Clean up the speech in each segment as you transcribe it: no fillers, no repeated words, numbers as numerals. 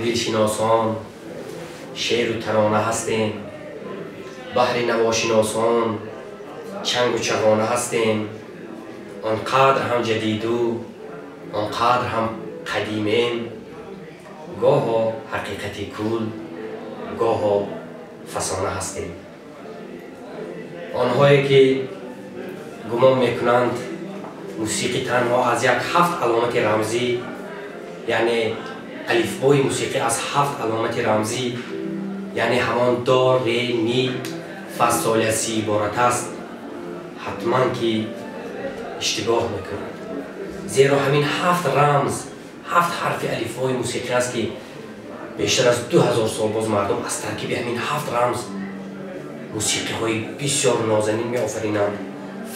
دلشناسان شعر و ترانه هستیم، بحر نواشناسان چنگ و چغانه هستیم. آنقدر هم جدید و آنقدر هم قدیمیم، گاه حقیقتی کل، گاه فسانه هستیم. آنهایی که گمان میکنند موسیقی تنها از یک 7 علامت رمزی، یعنی الفبای موسیقی از 7 علامت رمزی، یعنی همان دا، ری، می، فا، صول، لا، سی عبارت است، حتما که اشتباه میکنند. زیرا همین 7 رمز، 7 حرف الفبای موسیقی است که بیشتر از 2000 سال باز مردم از ترکیب همین 7 رمز موسیقی های بسیار نازنین می آفرینند،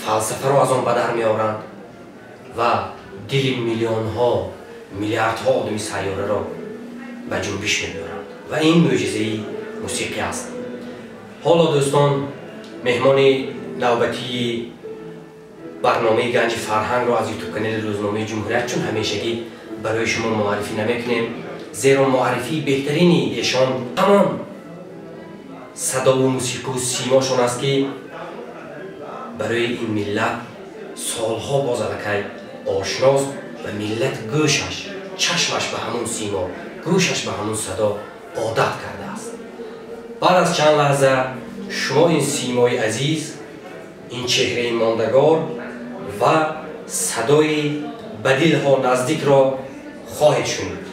فلسفه را از آن به در می آورند و دل میلیون ها، میلیارد ها آدمی سیاره را به جنبش می بیارند و این معجزه موسیقی است. حالا دوستان، مهمان نوبتی برنامه گنج فرهنگ را از یوتیوب کانال روزنامه جمهوریت چون همیشگی برای شما معرفی نمیکنیم، زیرا معرفی بهترینی ایشان همان صدا و موسیقی و سیماشون است که برای این ملت سالها باز الکی آشناست و ملت گوشش، چشمش به همون سیما، گوشش به همون صدا عادت کرده است. بعد از چند لحظه شما این سیمای عزیز، این چهره ماندگار و صدای به دلها نزدیک را خواهید شنید.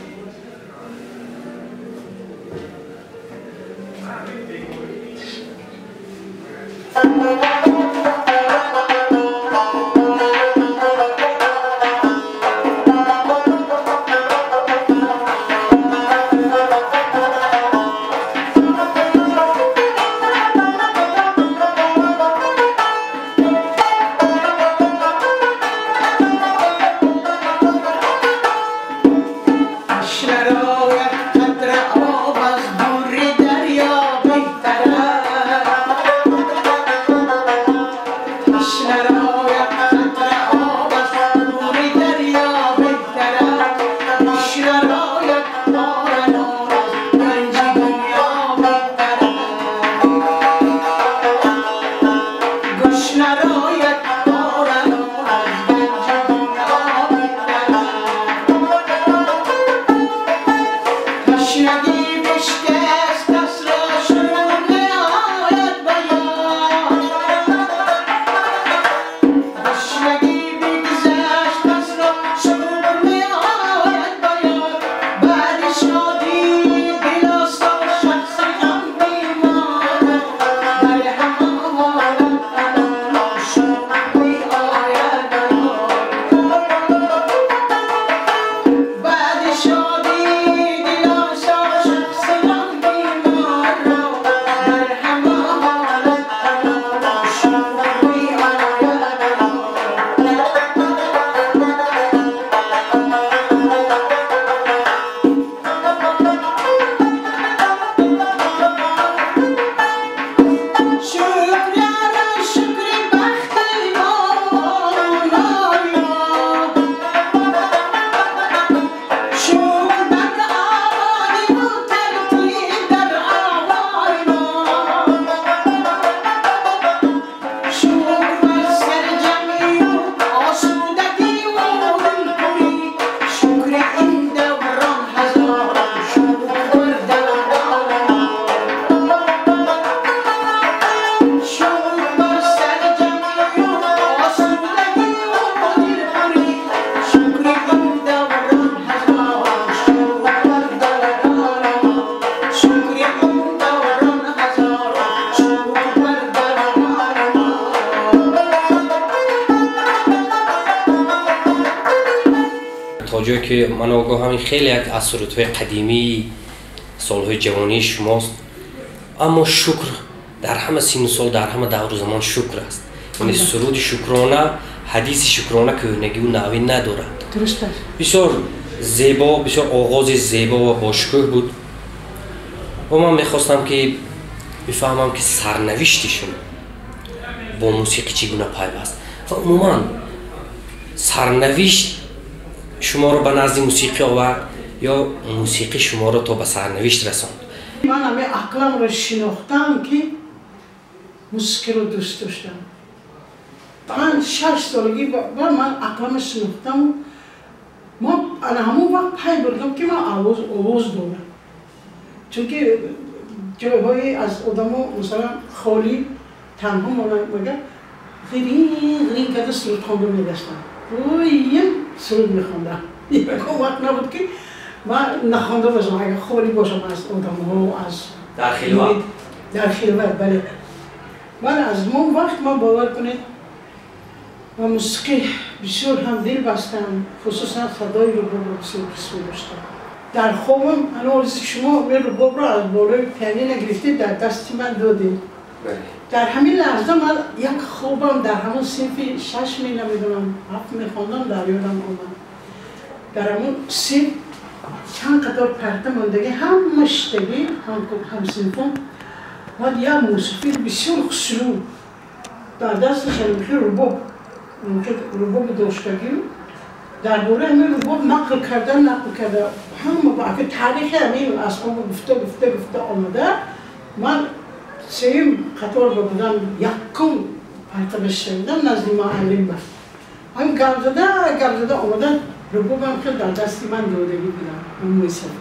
تا جایی که من آگاهم خیلی یک از سرودهای قدیمی سالهای جوانی شماست، اما شکر در همه سین و سال، در همه دور زمان شکر است. یعنی سرود شکرانه، حدیث شکرانه کهنگی و نوین ندارد. درسته. بسیار زیبا، بسیار آغاز زیبا و باشکوه بود و من میخواستم که بفهمم که سرنوشتشون با موسیقی چگونه پیوست و عموما سرنوشت شما رو به نزد موسیقی آورد یا موسیقی شما را تا به سرنوشت رساند؟ من همه عقلم را شناختم که موسیقی رو دوست داشتم. من 6 سالگی من عقلم شناختم. ما همون وقت پی بردم که من آواز دارم. چون که جایهایی از آدم‌ها مثلا خالی تنها مگر غیرین کده سرود خونده می‌داشتم. رویم سرود می‌خوندم. یک وقت نبود که من نخوانده باشم اگر خالی باشم از آدم‌ها از در خلوت. در خلوت بله. من از اون وقت من باور کنید و موسیقی بسیار هم دل بستم، خصوصا صدای رباب رو بسیار دوست داشتم. در خوابم هنوز شما رباب رو از بالای پیانین گرفتید در دست من دادید. در همین لحظه من یک خوابم در همون صنف 6 نمیدونم 7 میخواندم در یادم آمد. در همون صنف چند قطار پرده ماندگی هم مشتگی هم صنفم و یک موسیقی بسیار خسرو در دستش رباب داشتگی در دوره همین رباب نقل کرده همه با که تاریخ همین اسباب گفته آمده. من سیم قطار بودم یکم پرتبش شدم نزدی معلم بود. همین گرزده آمدن ربابم خیلی در دستی من دادگی بودم. من موسیقی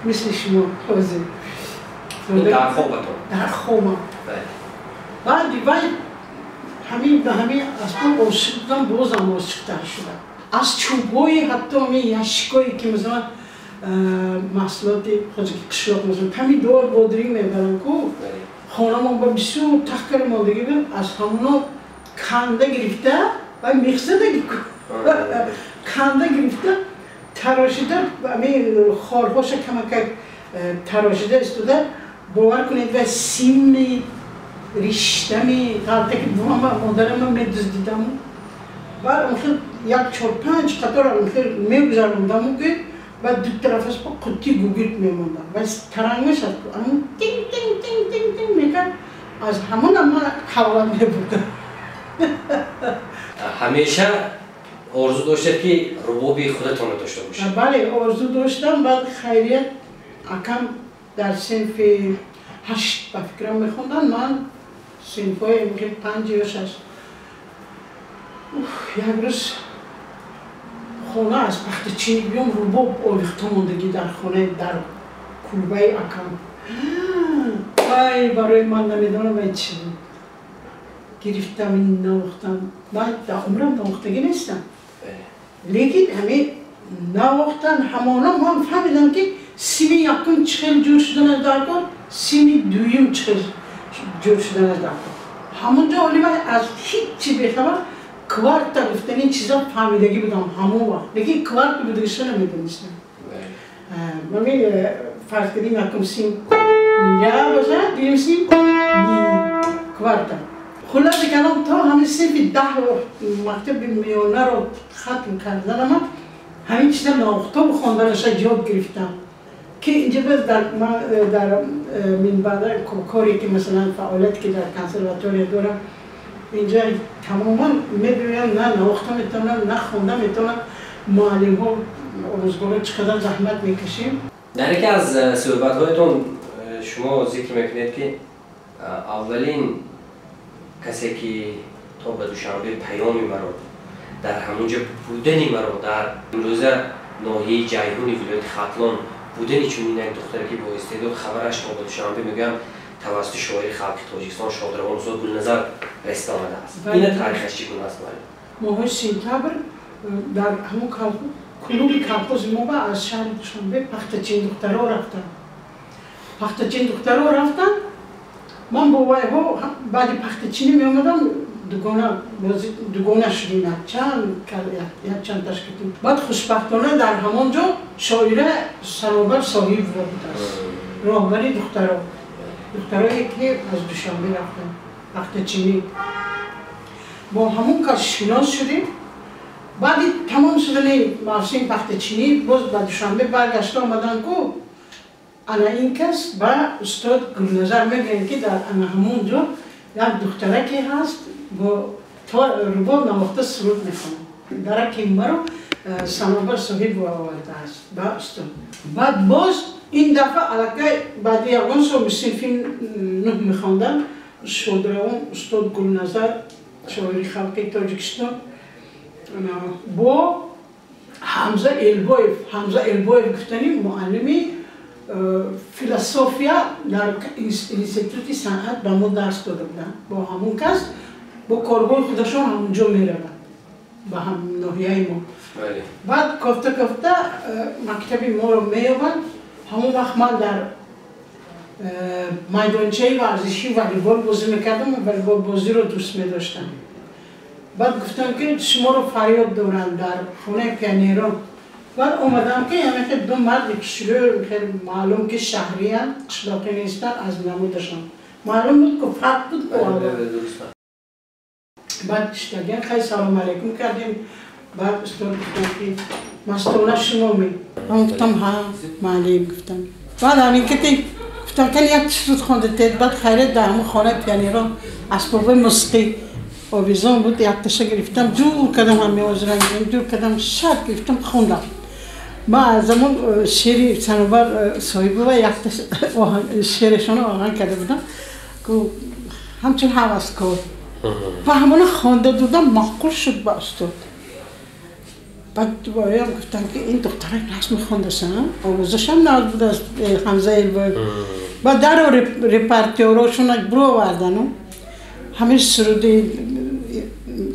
مثل شما حاضر در خوابتون؟ در خوابم. بعد همین اسباب عاشق بودم بازم عاشق‌تر شدم. از چوب‌های حتی همین یشکایی که مثلا محصولات قشلاق مثلا همین دور بادری میبرن که خانه‌مان با بسیار تحقیر ماندگی بود از همونا کنده گرفته و میخزده کنده گرفته تراشیده همین خارهاش کمک تراشیده استوده باور کنید و سیم ریشته می قلطه که مادرم میدزدیدم بعد اونخیل 4-5 قطار اونخیل میگذارمدم که و دو طرفش با قطی گوگیت میموندم و ترنگش از همون تینگ تینگ تینگ تینگ تینگ میکرد از همون من حوالا میبودم. همیشه آرزو داشتید که ربابی خودتون رو داشته باشید؟ بله آرزو داشتم. بعد خیریت اکم در صنف 8 به فکرم میخوندن من صنفای ممکن 5 یا 6 یک روز خونه از بخت چینی بیام رباب آویخته موندگی در خونه در کلبه اکم وای برای من نمیدونم باید چی بود گرفتم این نواختم من در عمرم نواختگی نیستم لیکن همه نواختن همانا من فهمیدم که سیمی یکم چخیل جور شدن از در کار سیمی دویم چخیل جور شدن از در کار همونجا ولی من از هیچ چی بخبر کوارت تا گفتن این چیزا فهمیدگی بودم همون وقت لیکن کوارت بودگیشو نمیدونستم من فرض کردیم یکم سیم یا باشه دیم سیم کوارت خلاصه کردم تا همین صرف 10 مکتب میانه رو ختم کردن من همین چیزا نواخته و خواندنش یاد گرفتم که اینجا بس در من بعد کاری که مثلا فعالیت که در کنسرواتوری دارم اینجا تماما میبینم نه نواخته میتونم نه خونده میتونم معلم ها روزگاره چقدر زحمت میکشیم. در یکی از صحبت هایتون شما ذکر میکنید که اولین کسی که تا به دوشنبه پیامی مرا در همونجا بودنی مرا در امروزه ناحیه جیهون ولایت ختلان بودنی چون یک دختری که با استعداد خبرش تا به دوشنبه میگم توسط شاعر خلق تاجیکستان شادروان استاد گلنظر رسیده آمده است. این تاریخش چگونه است؟ ماه سپتامبر در همون کلوب کمپوز ما از شهر دوشنبه پختچین دخترها رفتن. پختچین دخترها رفتن من با وایها بعد پختچینی می آمدم دوگانه شدیم یک چند تشکیل بعد خوشبختانه در همانجا شاعره سرابر صاحب بود است راهبری دخترایی که از دوشنبه رفتن پختچینی با همون کس شناس شدیم بعد تمام شدن موسم پختچینی باز به دوشنبه برگشته آمدن که انا این کس با استاد گلنظر میگن که در انا همونجا یک دخترکی هست با تا رباب نواخته سرود میخونه درک این مرو صنوبر صاحب آورده است باستون بعد باز این دفعه علاقه بعد یکان سال صنف 9 میخواندم شودروان استاد گلنظر شاعری خلقی تاجیکستان با حمزه البویف گفتنی معلمی فیلسوفیا در اینستیتوت صنعت به ما درس داده بودن با همون کس با کارگاه خودشون همونجا میروند به هم ناحیه ما بعد کافته مکتبی ما رو میابند همون وقت من در میدانچه ورزشی والیبال بازی میکردم و والیبال بازی رو دوست میداشتم بعد گفتم که شما رو فریاد دارن در خونه پیانیران بعد اومدم که یعنی که دو مرد کشلو خیلی معلوم که شهری هم قشلاقی نیستن از نمودشان معلوم بود که فرق بود بعد اشتاگیم خیلی سلام علیکم کردیم بعد استاد گفتم که مستونه شما می من گفتم ها معلم گفتم بعد همین که گفتم که یک چیز خونده تید بعد خیلی در همون خانه پیانیران اسباب موسیقی آویزان بود یک تشه گرفتم جور کردم همه آزرنگ جور کردم شب گرفتم خوندم ما از همون شعری صنوبر صاحب و یک تشه شعرشان آهنگ کرده بودم که همچون حواس کرد و همون خونده دودم معقول شد با استاد بعد باید گفتم که این دختره ناز میخونده سن آوازش هم ناز بود از حمزه البویف بعد در رپرتوارشون برو آوردن همین سرودی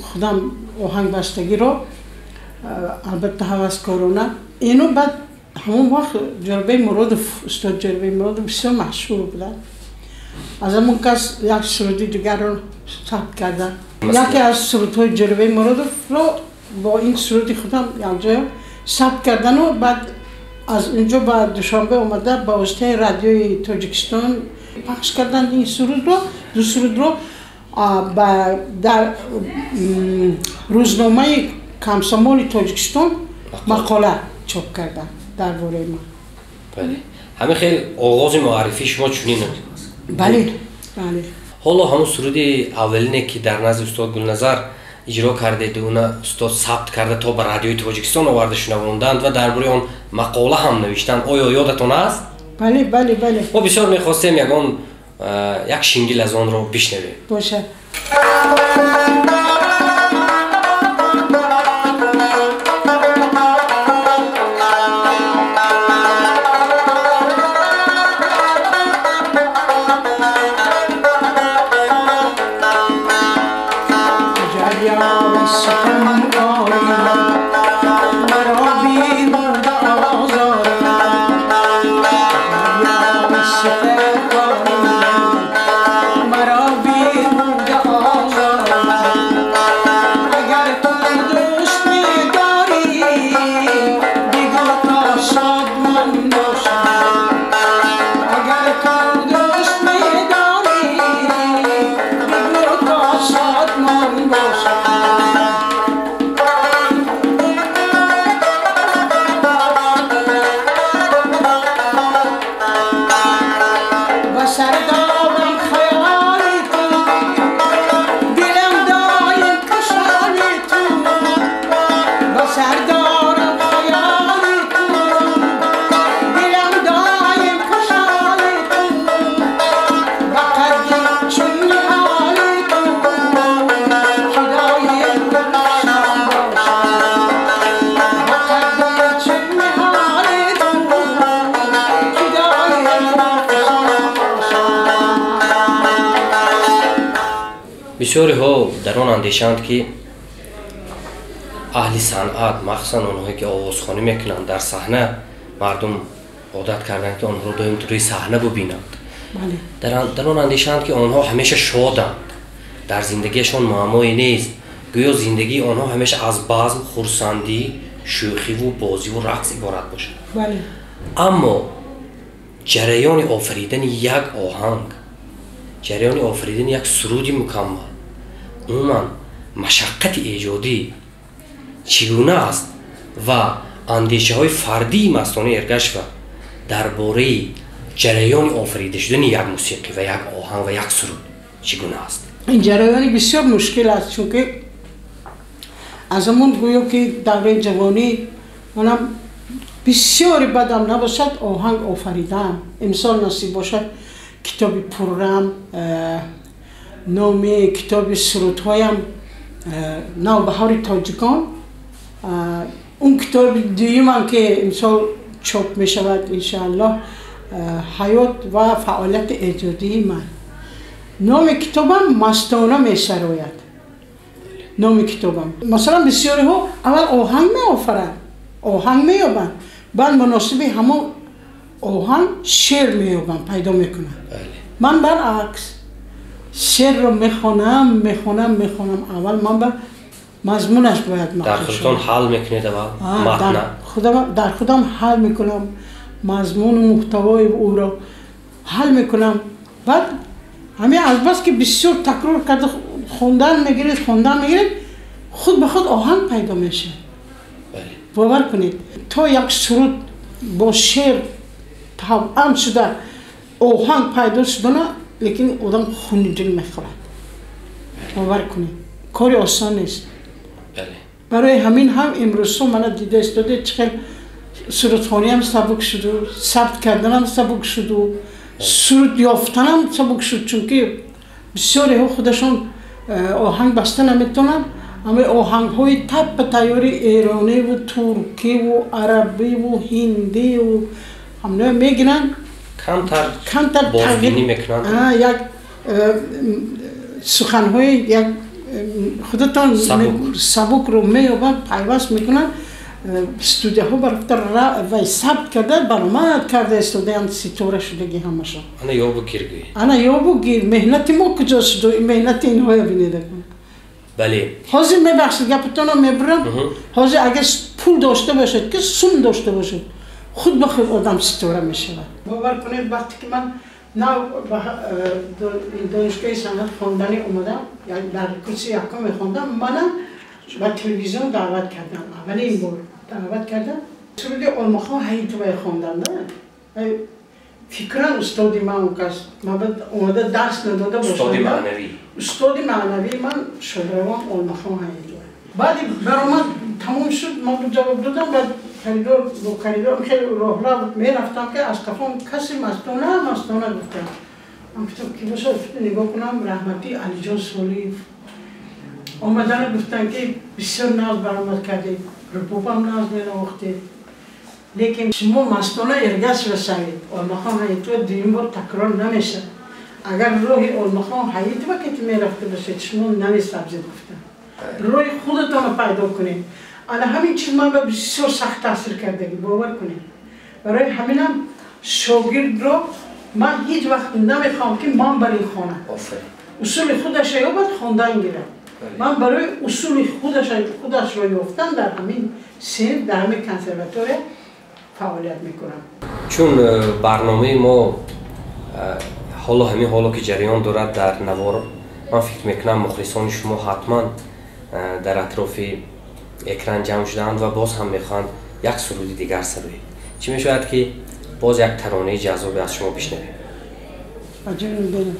خودم آهنگ بستگی رو البته حواس کرونا اینو بعد همون وقت جلبه مرادف استاد جلبه مرادف بسیار مشهور بودن از همون کس یک سرودی دیگر رو ثبت کردن یکی از سرودهای جلبه مرادف رو با این سرودی خودم یک جای ثبت کردن و بعد از اونجا بعد دوشنبه اومده با واسطه رادیوی تاجیکستان پخش کردن این سرود رو دو سرود رو در روزنامه کمسمول تاجیکستان مقاله چاپ کردن درباره ما. بله. همه خیلی آغاز معرفی شما چنین بود. بله. حالا همون سرود اولینه که در نزد استاد گلنظر اجرا کرده اون استاد ثبت کرده تا به رادیوی تاجیکستان آورده شنوندند و درباره اون مقاله هم نوشتند. آیا یادتون است؟ بله. ما بسیار می‌خواستیم یک شینگل از آن رو بشنویم. باشه. بسیاری ها در آن اندیشند که اهل صنعت مخصوصا آنهایی که آوازخوانی میکنند در صحنه مردم عادت کردند که آنها دائم روی صحنه ببینند. در آن اندیشند که آنها همیشه شادند، در زندگیشان معمایی نیست، گویا زندگی آنها همیشه از بزم، خرسندی، شوخی و بازی و رقص عبارت باشد. اما جریان آفریدن یک آهنگ، جریان آفریدن یک سرودی مکمل، عموما مشقت ایجادی چگونه است و اندیشه های فردی مستانه ارگشفه درباره جریان آفریده شدن یک موسیقی و یک آهنگ و یک سرود چگونه است؟ این جریان بسیار مشکل است چون که از همون گویا که دوره جوانی منم بسیاری بدم نباشد آهنگ آفریدم. امسال نصیب باشد کتاب پررم نام کتاب سرودهایم نوبهار تاجیکان، اون کتاب دویم که امسال چاپ می شود انشاءالله، حیات و فعالیت ایجادی من. نام کتابم مستانه می سراید. نام کتابم مثلا بسیاری ها اول آهنگ می آفرند، آهنگ می یابند، بعد مناسب همون آهنگ شعر می یابند پیدا می کنند. من برعکس شعر رو میخونم اول من به مضمونش باید در خودتون حل میکنید اول؟ در خودم حل میکنم، مضمون و محتوای او رو حل میکنم. بعد همین از بس که بسیار تکرار کرده خوندن میگیرید خود به خود آهنگ پیدا میشه. باور کنید تا یک سرود با شعر توأم شده آهنگ پیدا شده نه، لیکن آدم خون دل میخورد. باور کنید کاری آسان نیست. برای همین هم امروز من دیده استاده چقدر سرودخوانی هم سبک شد و ثبت کردن هم سبک شد و سرود یافتن هم سبک شد، چون که بسیاری ها خودشون آهنگ بسته نمیتونن، اما آهنگ های تپ تیاری ایرانی و ترکی و عربی و هندی و همه میگنن کمتر بازبینی میکنن. یک سخنهای یک خودتان سبک رو میابند پیوست میکنن. استودیوها برفتر و ثبت کرده برآمد کرده استودیوان ستاره شدگی همشون. انا یابو گیر مهنتی ما کجا شد؟ مهنت اینها ببینید. بله. حاضر میبخشید گپتون رو میبرم. حاضر اگر پول داشته باشد که سوم داشته باشد خود به خود آدم ستاره میشود. باور کنید وقتی که من دانشگاه صنعت خواندنی اومدم، یعنی در کورس یکم میخوندم، منم به تلویزیون دعوت کردم. اولین بار دعوت کردم سرود علمخان حیطوی خواندم. نه فکران استادی من اون کس من بعد اومده درس نداده باشم. استادی معنوی من شهروان علمخان حیطوی. بعد برآمد تموم شد من جواب دادم. بعد خریدار خیلی راه میرفتم که از کفام کسی مستانه گفتم. من کتاب که باشه نگاه کنم رحمتی علی جان سولی آمدن گفتن که بسیار ناز برآمد کرده، ربوبم ناز می‌نواخته، لیکن شما مستانه ارگس رسید. علمخان حیطوی دویم بار تکرار نمیشه. اگر روح علمخان حیطوی که میرفته باشید شما نمی‌سبزید گفتن. روح خودتان رو پیدا کنید. انا همین چیز من به بسیار سخت تاثیر کرده، باور کنید. برای همینم شاگرد رو من هیچ وقت نمیخوام که من برای خونه اصول خودش رو باید خواندن گیرم. من برای اصول خودش رو یافتن در همین سن در همین کنسرواتوار فعالیت میکنم. چون برنامه ما حالا که جریان دارد در نوار، من فکر میکنم مخلصان شما حتما در اطراف اکران جمع شدند و باز هم میخوان یک سرود دیگر سروی. چی میشود که باز یک ترانه جذاب از شما بشنویم؟ عجب بریم.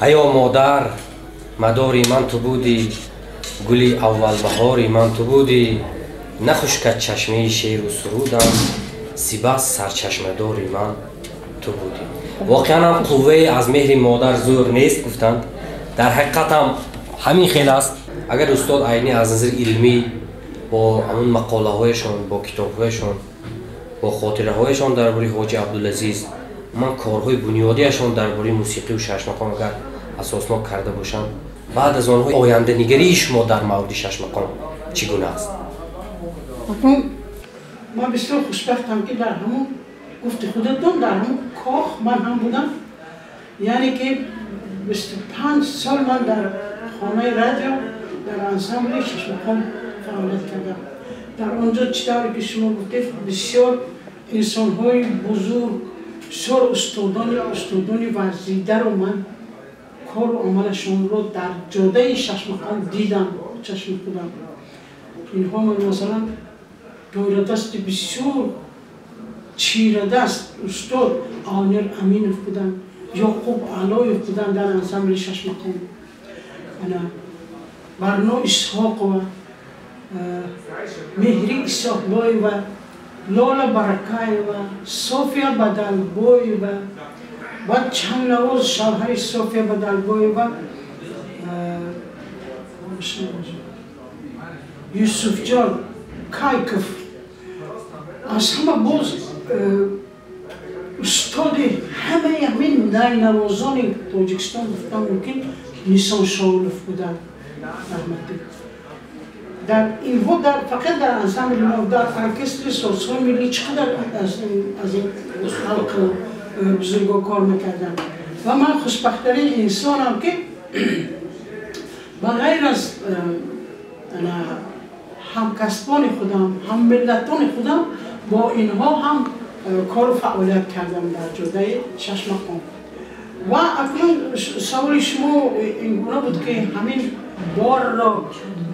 ایا مادر مداری من تو بودی، گلی اول بهاری من تو بودی، نخشکد چشمه شیر و سرودم، سیبس سرچشمه داری من تو بودی. واقعا هم قوه از مهر مادر زور نیست گفتند، در حقیقت هم همین خیلی است. اگر استاد عینی از نظر علمی با همون مقاله هایشان، با کتاب هایشان، با خاطره هایشان درباره حاجی عبدالعزیز، من کارهای بنیادیشان درباره موسیقی و شش مقام اگر اساسناک کرده باشند، بعد از آنها آینده نگری شما در مورد شش مقام چگونه است؟ من بسیار خوشبختم که در همون گفت خودتون در همون کاخ من هم بودم. یعنی که 25 سال من در خانه رادیو در انسامبل شش مقام فعالیت کردم. در آنجا چطوری که شما گفتید بسیار انسان‌های بزرگ، بسیار استادان ورزیده رو من کار و عملشون رو در جاده شش مقام دیدم چشم خودم. اینها مثلا دایره‌دست بسیار چیره‌دست استاد آنر امینوف بودن، یعقوب علایف بودن در انسامبل شش مقام، برنا اسحاق و مهری اسحاقبای و لالا برکای و صوفیا بدلبای و بعد چند نواز شوهر صوفیا بدلبای و یوسف جان کایکف از همه باز استاد همه همین نوازان تاجیکستان گفتم ممکن نیسان شاولوف بودن. در این فقط در انسامبل ما در ارکستر سازهای ملی چقدر از این خلق بزرگا کار میکردن و من خوشبخت‌ترین انسانم که بغیر از همکسبان خودم، هم ملتان خودم با اینها هم کار و فعالیت کردم در جاده شش مقام. و اکنون سوال شما این گونه بود که همین بار را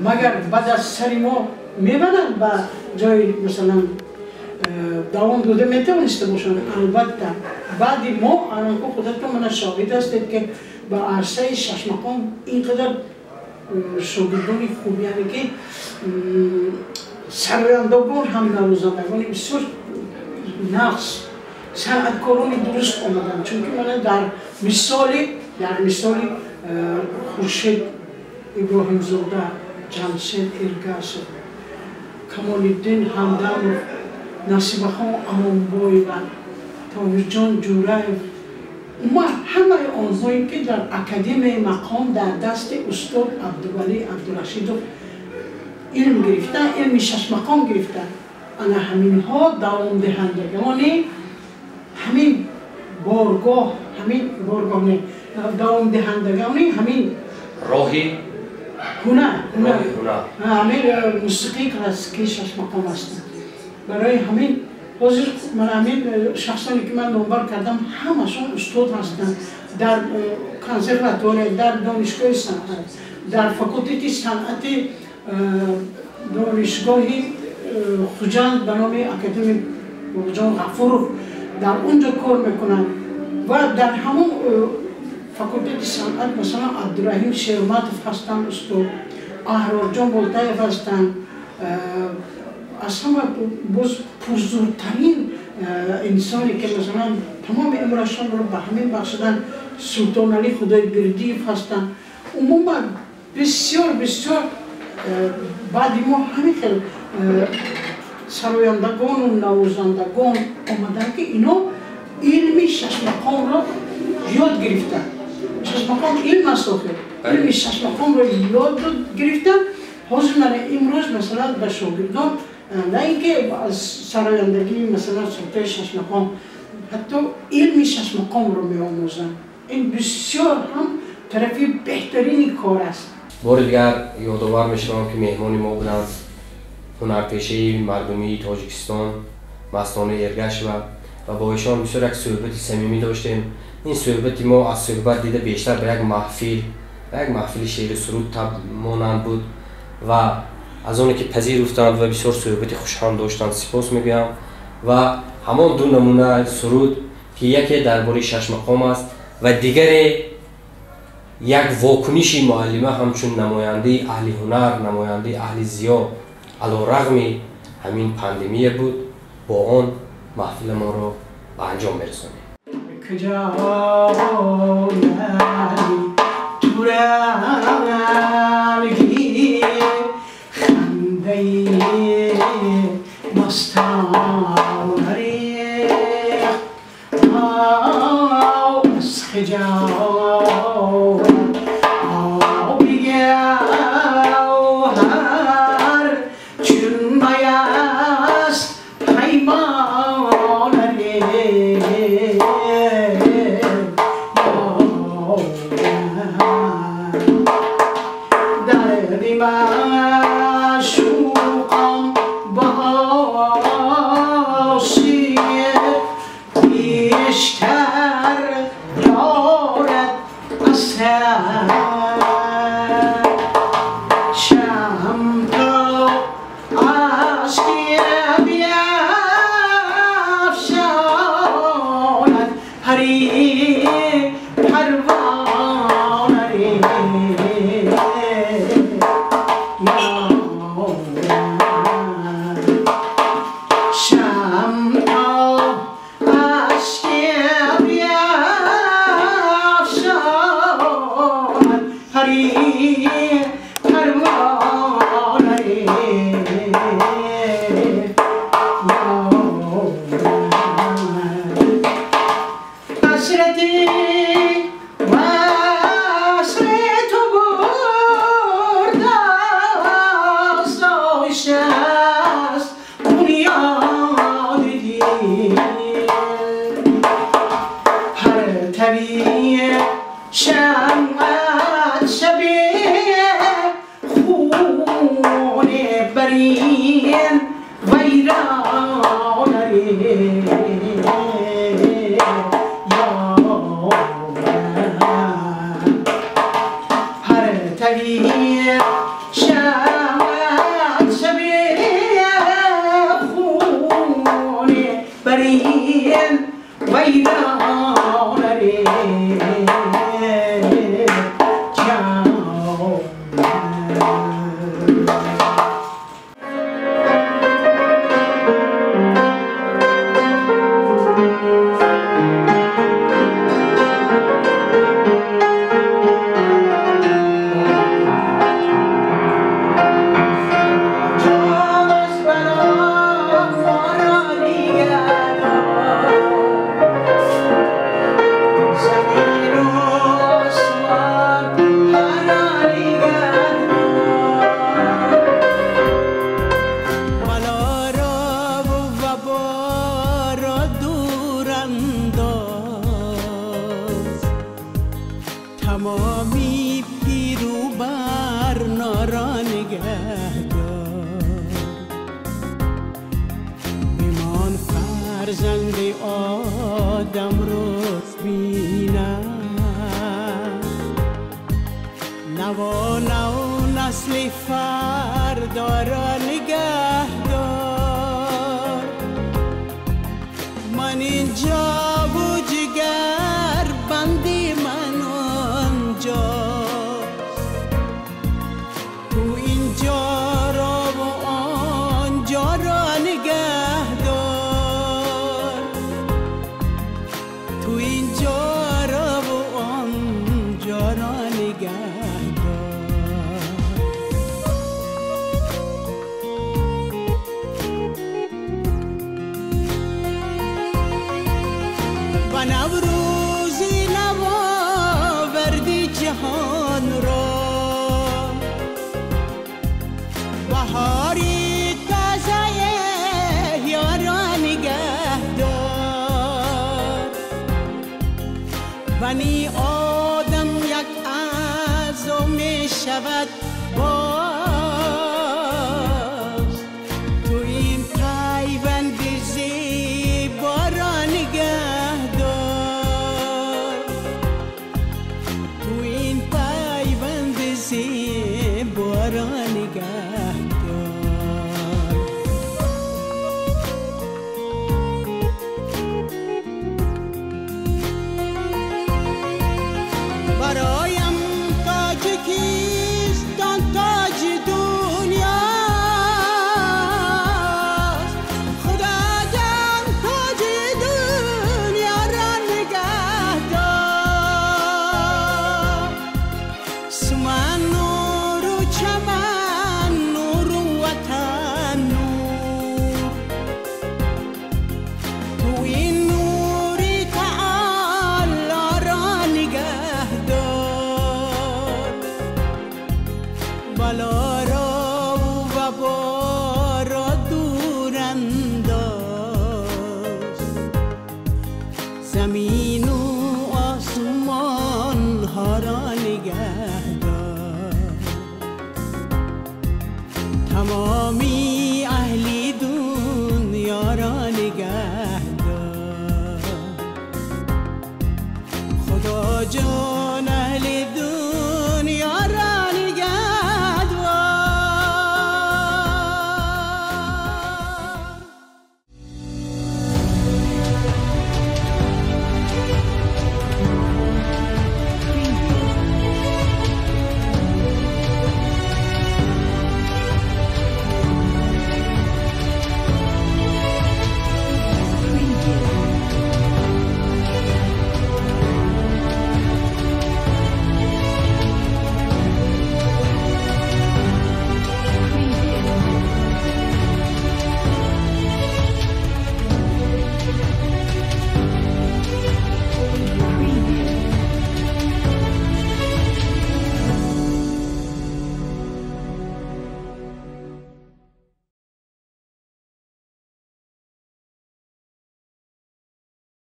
مگر بعد از سری ما میبرند و جای مثلا دوام دوده میتوانسته باشند. البته بعدی ما الان خودتون من شاهد هستید که با عرصه شش مقام اینقدر شاگردان خوبی یعنی که سرایندگان هم نوازندگان بسیار نقص صنعتکاران درست آمدن. چون که من در مثالی خورشید ابراهیم زاده، جمشید ارگاسو، کمال الدین همدان، نصیب خان امانبای و طاهر جان جورایف، ما همه آنهایی که در اکادمی مقام در دست استاد عبدالولی عبدالرشیدوف علم گرفتن، علم شش مقام گرفتن. انا همین ها دوام دهندگان همین بارگاه دوام دهندگان همین راهی هنر همین موسیقی کلاسیکی شش مقام هستند. برای همین حاضر من همین شخصانی که من نمبر کردم همشون استاد هستند در کنسرواتوار، در دانشگاه صنعت، در فاکولته صنعت دانشگاه خوجند به نام اکادمی جان غفور در اونجا کار میکنن و در همون فاکولته صنعت مثلا عبدالرحیم شیرماتوف هستن استاد، احرار جان بولتایف هستن، از همه پرزورترین انسانی که مثلا تمام عمرشان رو به همین بخشیدن سلطان علی خدایبردیف هستن. عموما بسیار بعد ما همین خیلی سرایندگان و نوازندگان آمدن که اینا علمی شش مقام را یاد گرفتن. شش مقام علم است آخر، علم شش مقام را یاد گرفتن. حاضر من امروز مثلا به شاگردان نه اینکه از سرایندگی مثلا سلطه شش مقام حتی علم شش مقام را می آموزن. این بسیار هم طرفی بهترین کار است. بار دیگر یادآور میشوم که مهمان ما بودند هنرپیشه مردمی تاجیکستان مستانه ارگش و با ایشان بسیار یک صحبت صمیمی داشتیم. این صحبت ما از صحبت دیده بیشتر به یک محفل شعر سرود مانند بود و از اونی که پذیرفتند و بسیار صحبت خوشخوان داشتند سپاس میگویم. و همان دو نمونه سرود که یکی درباره شش مقام است و دیگری یک واکنش معلمه همچون نماینده اهل هنر، نماینده اهل ضیا علیرغم همین پاندمی بود، با آن محفل ما رو به انجام برسانیم. بنی آدم یک اعضا می شود باز تو این پیوند زیبا را نگه دار تو این پیوند زیبا را نگه دار برایم بلا را و وبا را دور انداز زمین و آسمان ها را نگه دار تمامی